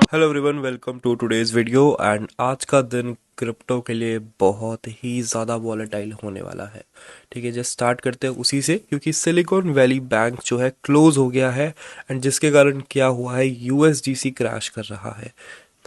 Hello everyone, welcome to today's video. And आज का दिन क्रिप्टो के लिए बहुत ही ज़्यादा वॉलेटाइल होने वाला है। ठीक है, जस्ट स्टार्ट करते हैं उसी से, क्योंकि सिलिकॉन वैली बैंक जो है क्लोज हो गया है। एंड जिसके कारण क्या हुआ है, यूएसडीसी क्रैश कर रहा है।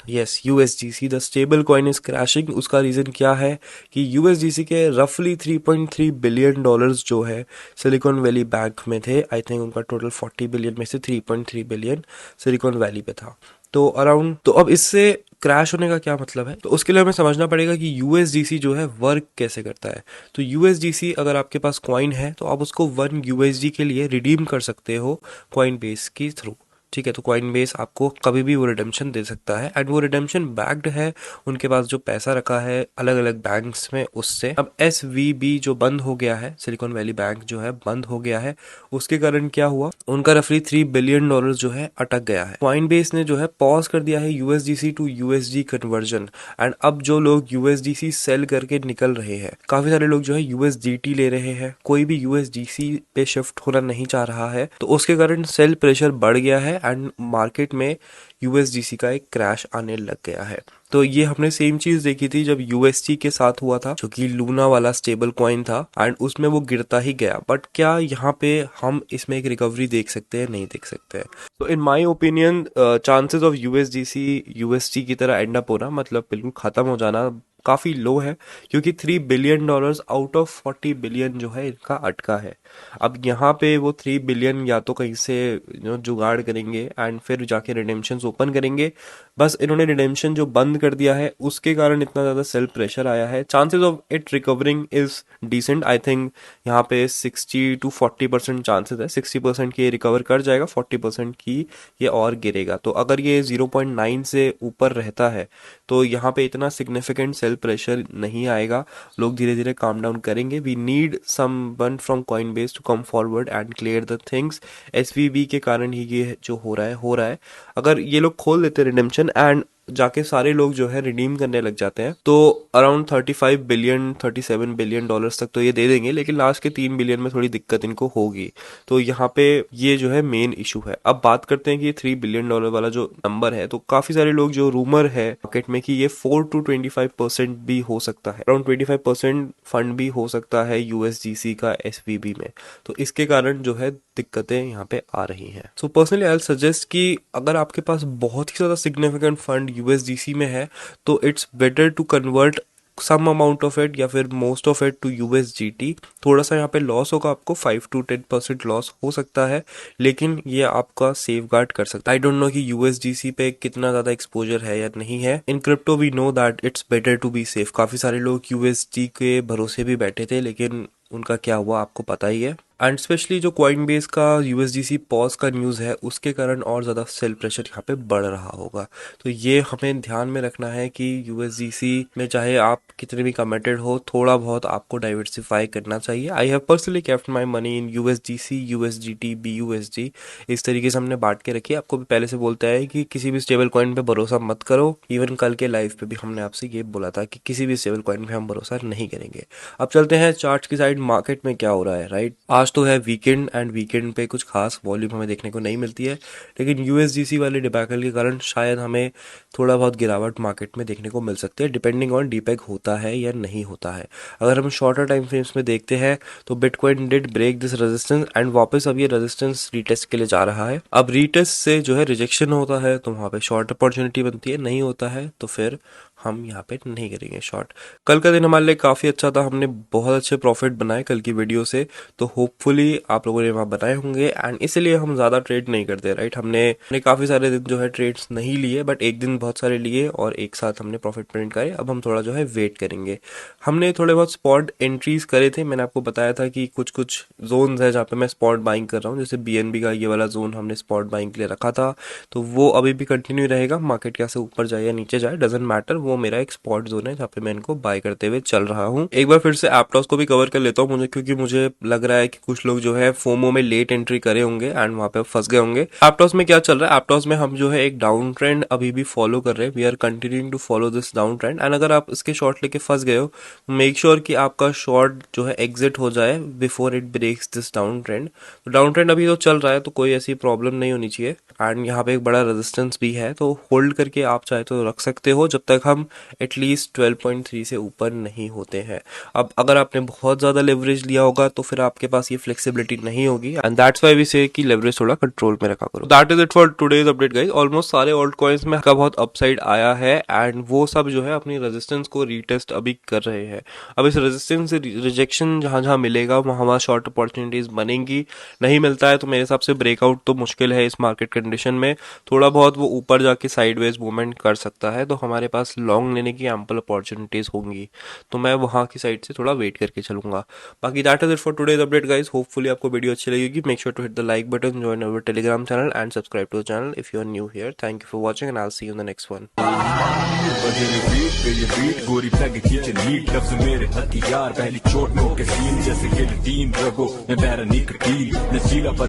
Yes, USDC the stable coin is crashing. उसका रीज़न क्या है कि यूएसडीसी के रफली 3.3 बिलियन डॉलर्स जो है सिलिकॉन वैली बैंक में थे। आई थिंक उनका टोटल 40 बिलियन में से 3.3 बिलियन सिलिकॉन वैली पे था। तो अराउंड, तो अब इससे क्रैश होने का क्या मतलब है, तो उसके लिए हमें समझना पड़ेगा कि यूएसडीसी जो है वर्क कैसे करता है। तो यूएसडीसी, अगर आपके पास कॉइन है तो आप उसको 1 यूएसडी के लिए रिडीम कर सकते हो कॉइन बेस के थ्रू। ठीक है, तो कॉइन बेस आपको कभी भी वो रिडेम्पशन दे सकता है, एंड वो रिडेम्पशन बैक्ड है उनके पास जो पैसा रखा है अलग अलग बैंक्स में उससे। अब एसवीबी जो बंद हो गया है, सिलिकॉन वैली बैंक जो है बंद हो गया है, उसके कारण क्या हुआ, उनका रफली 3 बिलियन डॉलर जो है अटक गया है। कॉइन बेस ने जो है पॉज कर दिया है USDC to USD conversion. And अब जो लोग यूएसडीसी सेल करके निकल रहे हैं, काफी सारे लोग जो है यूएसडीटी ले रहे हैं, कोई भी यूएसडीसी पे शिफ्ट होना नहीं चाह रहा है, तो उसके कारण सेल प्रेशर बढ़ गया है एंड मार्केट में यूएसडीसी का एक क्रैश आने लग गया है। तो ये हमने सेम चीज देखी थी जब यूएसटी के साथ हुआ था, जो कि लूना वाला स्टेबल कॉइन था, एंड उसमें वो गिरता ही गया। बट क्या यहाँ पे हम इसमें एक रिकवरी देख सकते हैं? नहीं देख सकते हैं। तो in my opinion chances of USDC UST की तरह एंड अप होना, मतलब बिल्कुल खत्म हो जाना, काफी लो है, क्योंकि 3 billion dollars out of 40 billion जो है इनका अटका है। अब यहाँ पे वो 3 बिलियन या तो कहीं से जुगाड़ करेंगे एंड फिर जाके रिडेम्पशन ओपन करेंगे। बस इन्होंने रिडेम्पशन जो बंद कर दिया है उसके कारण इतना ज़्यादा सेल प्रेशर आया है। Chances of it recovering is decent. I think यहाँ पे 60 to 40% चांसेस है। 60% की ये रिकवर कर जाएगा, 40% की ये और गिरेगा। तो अगर ये 0.9 से ऊपर रहता है तो यहाँ पे इतना सिग्निफिकेंट सेल प्रेशर नहीं आएगा। लोग धीरे धीरे काम डाउन करेंगे। We need someone from Coinbase to come forward and clear the things. SVB के कारण ही ये जो हो रहा है। अगर ये लोग खोल देते रिडेम्पशन एंड जाके सारे लोग जो है रिडीम करने लग जाते हैं, तो अराउंड 35 बिलियन 37 बिलियन डॉलर्स तक तो ये दे देंगे, लेकिन लास्ट के 3 बिलियन में थोड़ी दिक्कत इनको होगी। तो यहाँ पे ये जो है मेन इशू है। अब बात करते हैं कि ये 3 बिलियन डॉलर वाला जो नंबर है, तो काफी सारे लोग जो रूमर है मार्केट में कि ये 4 to 25% भी हो सकता है, अराउंड 25% फंड भी हो सकता है यूएसडीसी का एसवीबी में। तो इसके कारण जो है दिक्कतें यहाँ पे आ रही हैं। सो पर्सनली आई सजेस्ट कि अगर आपके पास बहुत ही ज़्यादा सिग्निफिकेंट फंड यूएसडीसी में है तो it's better to convert some amount of it या फिर most of it to USDT. थोड़ा सा यहाँ पे लॉस होगा, आपको 5 to 10% लॉस हो सकता है, लेकिन ये आपका सेफ गार्ड कर सकता है। आई डोंट नो कि यूएसडीसी पे कितना ज़्यादा एक्सपोजर है या नहीं है। In crypto we know that it's better to be safe. काफ़ी सारे लोग यूएसडी के भरोसे भी बैठे थे, लेकिन उनका क्या हुआ आपको पता ही है। एंड स्पेशली जो कॉइन बेस का यूएसडीसी पॉज का न्यूज़ है, उसके कारण और ज़्यादा सेल प्रेशर यहाँ पे बढ़ रहा होगा। तो ये हमें ध्यान में रखना है कि यूएसडीसी में चाहे आप कितने भी कमिटेड हो, थोड़ा बहुत आपको डाइवर्सिफाई करना चाहिए। I have personally kept my money in USDC, USDT, BUSD. इस तरीके से हमने बांट के रखी है। आपको भी पहले से बोलता है कि किसी भी स्टेबल कॉइन पे भरोसा मत करो। इवन कल के लाइव पे भी हमने आपसे ये बोला था कि किसी भी स्टेबल कॉइन पे हम भरोसा नहीं करेंगे। अब चलते हैं चार्ट की साइड, मार्केट में क्या हो रहा है। राइट, आज तो है वीकेंड, एंड वीकेंड पे कुछ खास वॉल्यूम हमें देखने को नहीं मिलती है, लेकिन यूएसडीसी वाले डिबैकल के कारण शायद हमें थोड़ा बहुत गिरावट मार्केट में देखने को मिल सकती है, डिपेंडिंग ऑन डीपेक होता है या नहीं होता है। अगर हम शॉर्टर टाइम फ्रेम्स में देखते हैं तो bitcoin did break this resistance and वापस अब ये रेजिस्टेंस रीटेस्ट के लिए जा रहा है। अब रीटेस्ट से जो है रिजेक्शन होता है तो वहाँ पे शॉर्ट अपॉर्चुनिटी बनती है, नहीं होता है तो फिर हम यहाँ पे नहीं करेंगे शॉर्ट। कल का दिन हमारे लिए काफ़ी अच्छा था, हमने बहुत अच्छे प्रॉफिट बनाए कल की वीडियो से। तो होपफुली आप लोगों ने वहाँ बनाए होंगे, एंड इसीलिए हम ज़्यादा ट्रेड नहीं करते। राइट, हमने काफ़ी सारे दिन जो है ट्रेड्स नहीं लिए, बट एक दिन बहुत सारे लिए और एक साथ हमने प्रॉफिट प्रिंट करे। अब हम थोड़ा जो है वेट करेंगे। हमने थोड़े बहुत स्पॉट एंट्रीज करे थे। मैंने आपको बताया था कि कुछ कुछ जोन्स है जहाँ पे मैं स्पॉट बाइंग कर रहा हूँ, जैसे बीएनबी का ये वाला जोन हमने स्पॉट बाइंग के लिए रखा था, तो वो अभी भी कंटिन्यू रहेगा। मार्केट कैसे ऊपर जाए या नीचे जाए डजेंट मैटर, वो मेरा एक स्पॉट जोन है जहाँ पे मैं इनको बाय करते हुए चल रहा हूँ। एक बार फिर से एप्टॉस को भी कवर कर लेता हूँ मुझे, क्योंकि मुझे लग रहा है कि कुछ लोग जो है फोमो में लेट एंट्री करे होंगे एंड वहां पे फंस गए होंगे। एप्टॉस में क्या चल रहा है, एप्टॉस में हम जो है एक डाउन ट्रेंड अभी भी फॉलो कर रहे हैं। We are continuing to follow this downtrend, and अगर आप इसके शॉर्ट लेके फंस गए हो, मेक श्योर कि आपका शॉर्ट जो है एग्जिट हो जाए before it breaks this downtrend. तो डाउन ट्रेंड अभी तो चल रहा है, तो कोई ऐसी प्रॉब्लम नहीं होनी चाहिए। एंड यहाँ पे एक बड़ा रेजिस्टेंस भी है, तो होल्ड करके आप चाहे तो रख सकते हो जब तक हम एटलीस्ट 12.3 से ऊपर नहीं होते हैं। अब अगर आपने बहुत ज़्यादा लेवरेज लिया होगा तो फिर आपके पास ये फ्लेक्सिबिलिटी नहीं होगी, एंड दैट्स व्हाई वी से कि लेवरेज थोड़ा कंट्रोल में रखा करो। That is it for today's update guys. Almost सारे ऑल्ट कॉइन्स में का बहुत अपसाइड आया है, एंड वो सब जो है अपनी रेजिस्टेंस को रीटेस्ट अभी कर रहे हैं। अब इस रेजिस्टेंस से रिजेक्शन जहां जहां मिलेगा वहां शॉर्ट अपॉर्चुनिटीज बनेंगी। नहीं मिलता है तो मेरे हिसाब से ब्रेकआउट तो मुश्किल है इस मार्केट कंडीशन में। थोड़ा बहुत वो ऊपर जाके साइडवेज मूवमेंट कर सकता है, तो हमारे पास लॉन्ग लेने की एम्पल अपॉर्चुनिटीज होंगी, तो मैं वहां की साइड से थोड़ा वेट करके चलूंगा। बाकी that is it for today's update guys. Hopefully आपको वीडियो अच्छी लगेगी। Make sure to hit the like button, join our Telegram channel and subscribe to the channel if you are new here. Thank you for watching and I will see you in the next one. गोरी प्लग खींचे नीट लफ्ज़ मेरे हथियार, पहली चोट no के सीन जैसे गिल्टीन रगो मैं बैरनी कटील नशीला